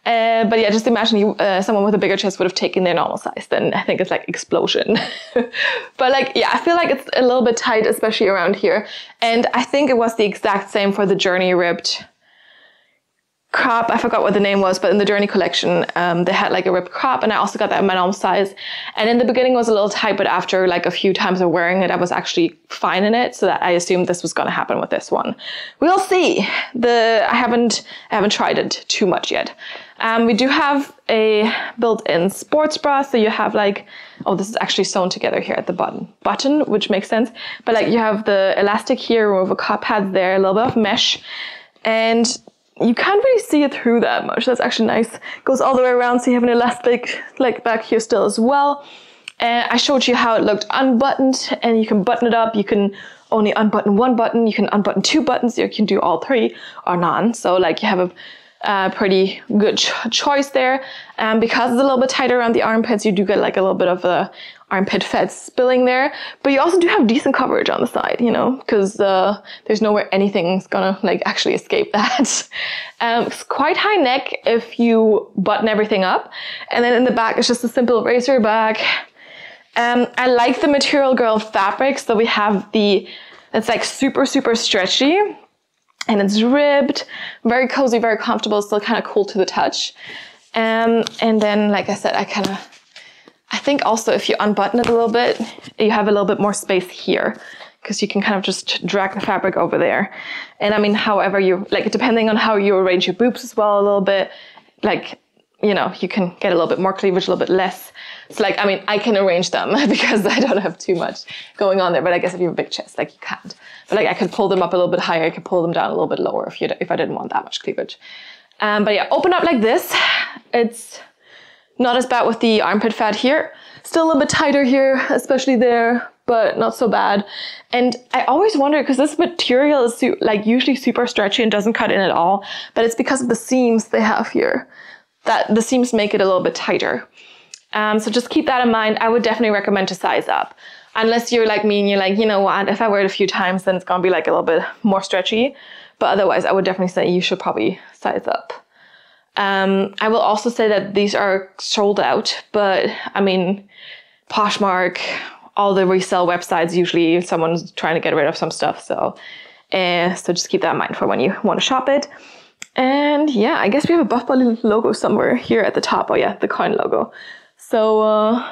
But yeah, just imagine someone with a bigger chest would have taken their normal size. Then I think it's like explosion. But like, yeah, I feel like it's a little bit tight, especially around here. And I think it was the exact same for the Journey ribbed crop. I forgot what the name was, but in the Journey collection, they had like a ribbed crop, and I also got that in my normal size. And in the beginning it was a little tight, but after like a few times of wearing it, I was actually fine in it. So that I assumed this was going to happen with this one. We'll see. I haven't tried it too much yet. We do have a built-in sports bra, so you have like, oh, this is actually sewn together here at the button, which makes sense. But like, you have the elastic here, removable cup pads there, a little bit of mesh, and you can't really see it through that much. That's actually nice. Goes all the way around, so you have an elastic like back here still as well. And I showed you how it looked unbuttoned, and you can button it up. You can only unbutton 1 button. You can unbutton 2 buttons. You can do all 3 or none. So like, you have a pretty good choice there. Because it's a little bit tighter around the armpits, you do get like a little bit of the armpit fat spilling there, but you also do have decent coverage on the side, you know, because there's nowhere anything's gonna like actually escape that. It's quite high neck if you button everything up, and then in the back it's just a simple racer back. I like the Material Girl fabric, so we have it's like super stretchy, and it's ribbed, very cozy, very comfortable, still kind of cool to the touch. And then, like I said, I think also if you unbutton it a little bit, you have a little bit more space here, because you can kind of just drag the fabric over there. And I mean, however you, like, depending on how you arrange your boobs as well a little bit, like, you know, you can get a little bit more cleavage, a little bit less. So like, I mean, I can arrange them because I don't have too much going on there, but I guess if you have a big chest, like, you can't. But like, I could pull them up a little bit higher, I could pull them down a little bit lower if I didn't want that much cleavage. But yeah, open up like this. It's not as bad with the armpit fat here. Still a little bit tighter here, especially there, but not so bad. And I always wonder, because this material is like usually super stretchy and doesn't cut in at all, but it's because of the seams they have here, that the seams make it a little bit tighter. So just keep that in mind. I would definitely recommend to size up. Unless you're like me and you're like, you know what, if I wear it a few times, then it's gonna be like a little bit more stretchy. But otherwise, I would definitely say you should probably size up. I will also say that these are sold out, but I mean, Poshmark, all the resale websites, usually someone's trying to get rid of some stuff. So just keep that in mind for when you want to shop it. And yeah, I guess we have a Buffbunny logo somewhere here at the top. Oh yeah, the coin logo. So,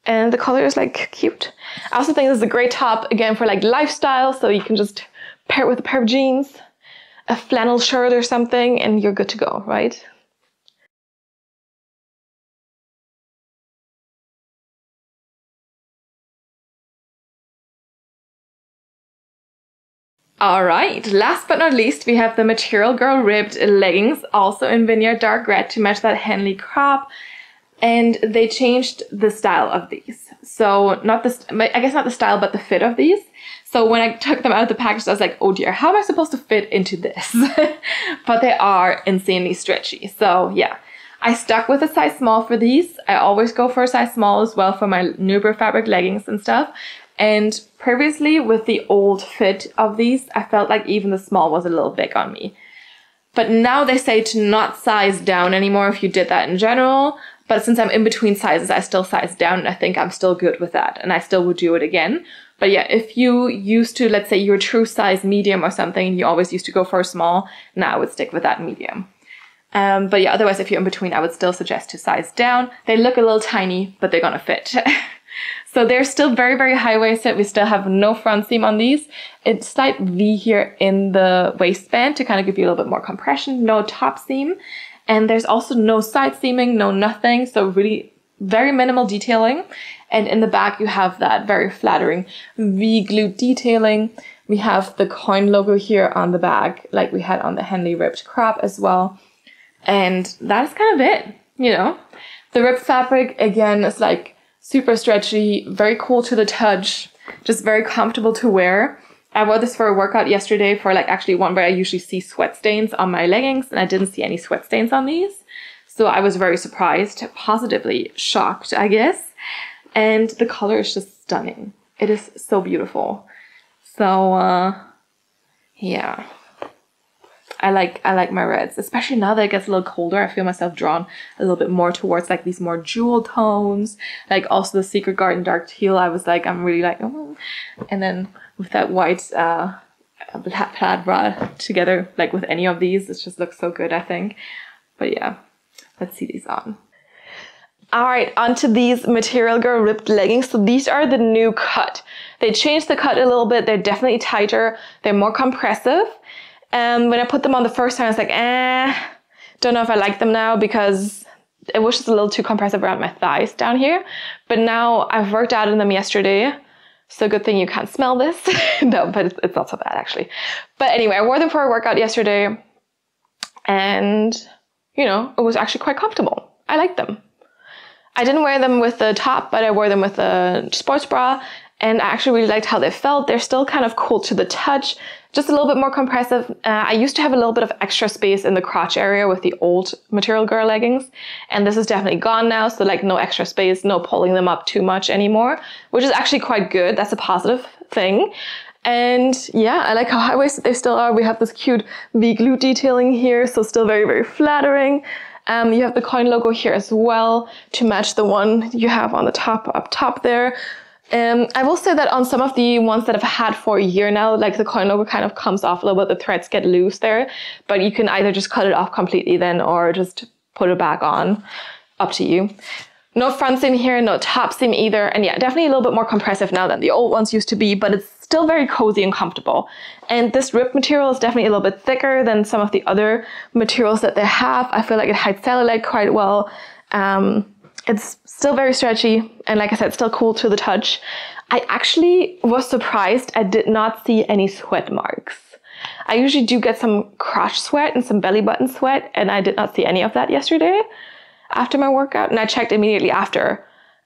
and the color is like cute. I also think this is a great top, again, for like lifestyle. So you can just pair it with a pair of jeans, a flannel shirt or something, and you're good to go, right? All right, last but not least, we have the Material Girl ribbed leggings, also in Vineyard Dark Red to match that Henley crop. And they changed the style of these. So I guess not the style, but the fit of these. So when I took them out of the package, I was like, oh dear, how am I supposed to fit into this? But they are insanely stretchy. So yeah, I stuck with a size small for these. I always go for a size small as well for my Nubre fabric leggings and stuff. And previously with the old fit of these, I felt like even the small was a little big on me. But now they say to not size down anymore if you did that in general. But since I'm in between sizes, I still size down, and I think I'm still good with that. And I still would do it again. But yeah, if you used to, let's say you're a true size medium or something, and you always used to go for a small, now I would stick with that medium. But yeah, otherwise, if you're in between, I would still suggest to size down. They look a little tiny, but they're gonna fit. So they're still very, very high-waisted. We still have no front seam on these. It's slight V here in the waistband to kind of give you a little bit more compression, no top seam. And there's also no side seaming, no nothing. So really very minimal detailing. And in the back, you have that very flattering V glute detailing. We have the coin logo here on the back, like we had on the Henley ribbed crop as well. And that is kind of it, you know. The ribbed fabric, again, is like super stretchy, very cool to the touch, just very comfortable to wear. I wore this for a workout yesterday for like actually one where I usually see sweat stains on my leggings, and I didn't see any sweat stains on these. So I was very surprised, positively shocked, I guess. And the color is just stunning. It is so beautiful. So, yeah. I like my reds, especially now that it gets a little colder. I feel myself drawn a little bit more towards like these more jewel tones, like also the Secret Garden dark teal. I was like, I'm really like, oh. And then with that white plaid bra together, like with any of these, it just looks so good, I think. But yeah, let's see these on. All right, onto these Material Girl ribbed leggings. So these are the new cut. They changed the cut a little bit. They're definitely tighter. They're more compressive. And when I put them on the first time, I was like, don't know if I like them now because it was just a little too compressive around my thighs down here. But now I've worked out in them yesterday. So good thing you can't smell this. No, but it's not so bad actually. But anyway, I wore them for a workout yesterday. And, you know, it was actually quite comfortable. I like them. I didn't wear them with the top, but I wore them with a sports bra. And I actually really liked how they felt. They're still kind of cool to the touch, just a little bit more compressive. I used to have a little bit of extra space in the crotch area with the old Material Girl leggings. And this is definitely gone now. So like no extra space, no pulling them up too much anymore, which is actually quite good. That's a positive thing. And yeah, I like how high-waisted they still are. We have this cute V glute detailing here. So still very, very flattering. You have the coin logo here as well to match the one you have on the top, up top there. I will say that on some of the ones that I've had for a year now, like the coin logo kind of comes off a little bit, the threads get loose there, but you can either just cut it off completely then or just put it back on, up to you. No front seam here, no top seam either, and yeah, definitely a little bit more compressive now than the old ones used to be, but it's still very cozy and comfortable. And this ribbed material is definitely a little bit thicker than some of the other materials that they have. I feel like it hides cellulite quite well. It's still very stretchy, and like I said, still cool to the touch. I actually was surprised I did not see any sweat marks. I usually do get some crotch sweat and some belly button sweat, and I did not see any of that yesterday after my workout, and I checked immediately after,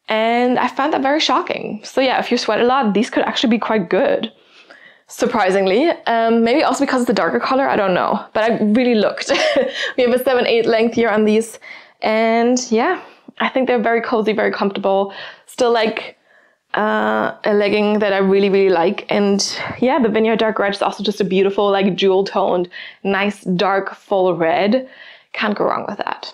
and I found that very shocking. So yeah, if you sweat a lot, these could actually be quite good, surprisingly. Maybe also because it's the darker color, I don't know, but I really looked. We have a 7/8 length here on these, and yeah, I think they're very cozy, very comfortable. Still like a legging that I really, really like. And yeah, the Vineyard Dark Red is also just a beautiful, like jewel toned, nice, dark, full red. Can't go wrong with that.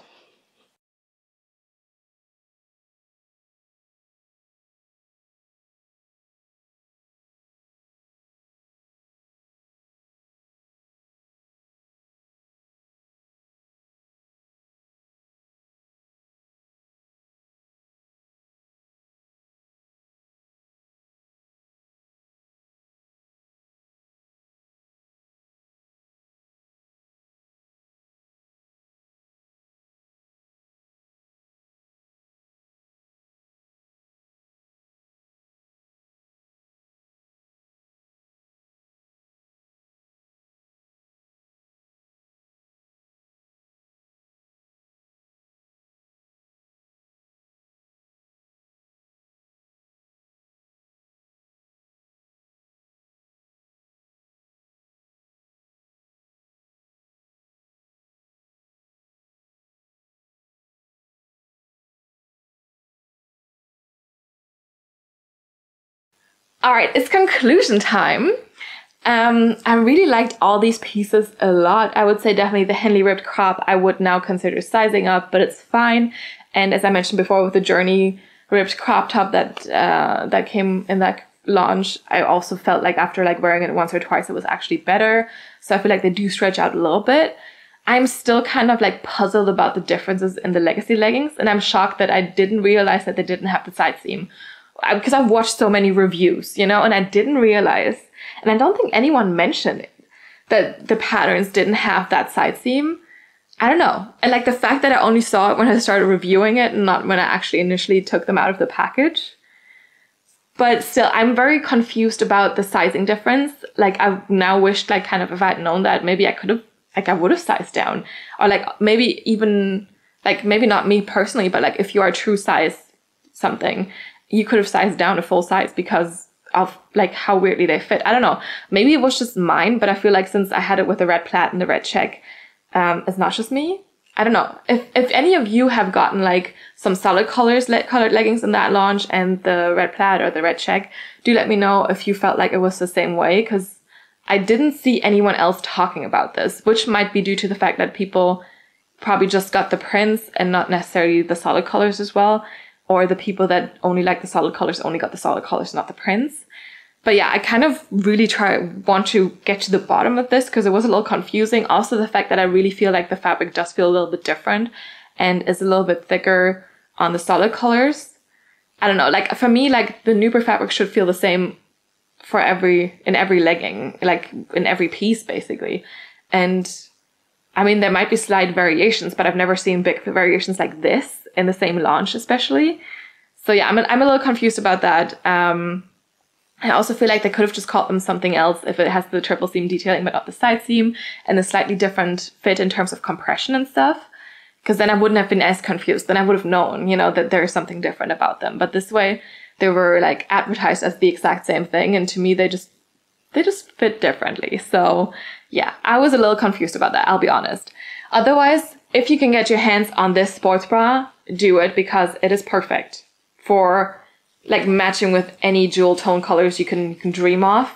All right, it's conclusion time. I really liked all these pieces a lot. I would say definitely the Henley ribbed crop I would now consider sizing up, but it's fine. And as I mentioned before with the Journey ribbed crop top that came in that launch, I also felt like after like wearing it once or twice, it was actually better. So I feel like they do stretch out a little bit. I'm still kind of like puzzled about the differences in the Legacy leggings, and I'm shocked that I didn't realize that they didn't have the side seam. Because I've watched so many reviews, you know, and I didn't realize, and I don't think anyone mentioned it, that the patterns didn't have that side seam. I don't know. And like the fact that I only saw it when I started reviewing it and not when I actually initially took them out of the package. But still, I'm very confused about the sizing difference. Like I now wished like kind of if I had known that, maybe I could have, like I would have sized down. Or like maybe even, like maybe not me personally, but like if you are true size something, you could have sized down a full size because of like how weirdly they fit. I don't know. Maybe it was just mine, but I feel like since I had it with the red plaid and the red check, it's not just me. I don't know. If any of you have gotten like some solid colored leggings in that launch and the red plaid or the red check, do let me know if you felt like it was the same way, because I didn't see anyone else talking about this, which might be due to the fact that people probably just got the prints and not necessarily the solid colors as well. Or the people that only like the solid colors only got the solid colors, not the prints. But yeah, I kind of really want to get to the bottom of this because it was a little confusing. Also, the fact that I really feel like the fabric does feel a little bit different and is a little bit thicker on the solid colors. I don't know, like for me, like the Nubre fabric should feel the same for in every legging, like in every piece basically. And I mean, there might be slight variations, but I've never seen big variations like this in the same launch, especially. So yeah, I'm a little confused about that. I also feel like they could have just called them something else if it has the triple seam detailing, but not the side seam, and a slightly different fit in terms of compression and stuff. Because then I wouldn't have been as confused. Then I would have known, you know, that there's something different about them. But this way, they were like advertised as the exact same thing, and to me, they just fit differently. So yeah, I was a little confused about that, I'll be honest. Otherwise, if you can get your hands on this sports bra, do it, because it is perfect for like matching with any jewel tone colors you can dream of.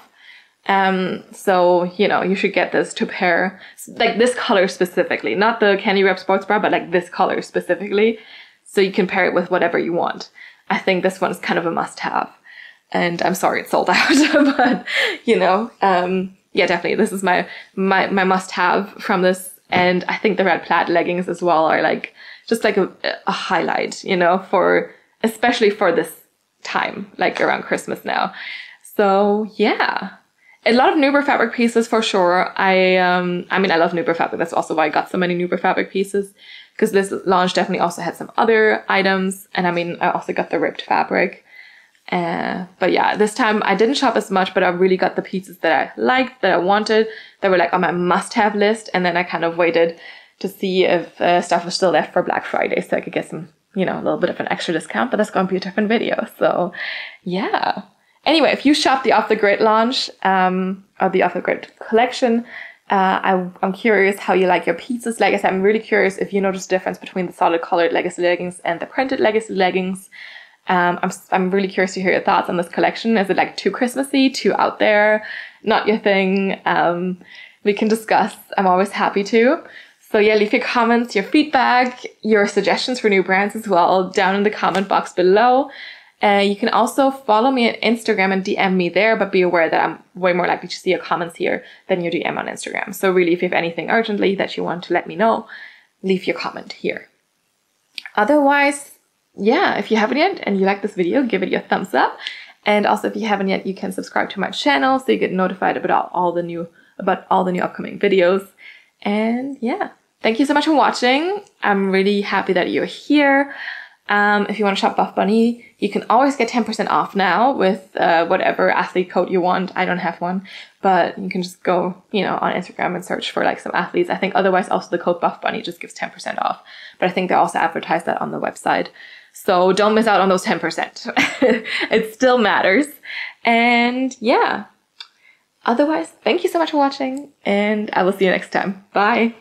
So, you know, you should get this to pair, like this color specifically, not the Candy Wrap sports bra, but like this color specifically. So you can pair it with whatever you want. I think this one's kind of a must have. And I'm sorry it's sold out, but you know, yeah, definitely this is my must have from this. And I think the red plaid leggings as well are like, just like a highlight, you know, especially for this time, like around Christmas now. So yeah, a lot of Nubre fabric pieces for sure. I mean, I love Nubre fabric. That's also why I got so many Nubre fabric pieces, because this launch definitely also had some other items. And I mean, I also got the ribbed fabric. But yeah, this time I didn't shop as much, but I really got the pieces that I liked, that I wanted, that were like on my must-have list. And then I kind of waited to see if stuff was still left for Black Friday, so I could get some, you know, a little bit of an extra discount, but that's going to be a different video. So yeah. Anyway, if you shop the Off The Grid launch, or the Off The Grid collection, I'm curious how you like your pieces. Like I said, I'm really curious if you notice the difference between the solid colored Legacy leggings and the printed Legacy leggings. I'm really curious to hear your thoughts on this collection. Is it like too Christmassy, too out there, not your thing? We can discuss. I'm always happy to. So yeah, leave your comments, your feedback, your suggestions for new brands as well down in the comment box below. You can also follow me on Instagram and DM me there, but be aware that I'm way more likely to see your comments here than your DM on Instagram. So really, if you have anything urgently that you want to let me know, leave your comment here. Otherwise, yeah, if you haven't yet and you like this video, give it your thumbs up. And also, if you haven't yet, you can subscribe to my channel so you get notified about all the new upcoming videos. And yeah, thank you so much for watching. I'm really happy that you're here. If you want to shop Buffbunny, you can always get 10% off now with whatever athlete code you want. I don't have one, but you can just go, you know, on Instagram and search for like some athletes. I think otherwise also the code Buffbunny just gives 10% off. But I think they also advertise that on the website. So don't miss out on those 10%. It still matters. And yeah, otherwise, thank you so much for watching, and I will see you next time. Bye.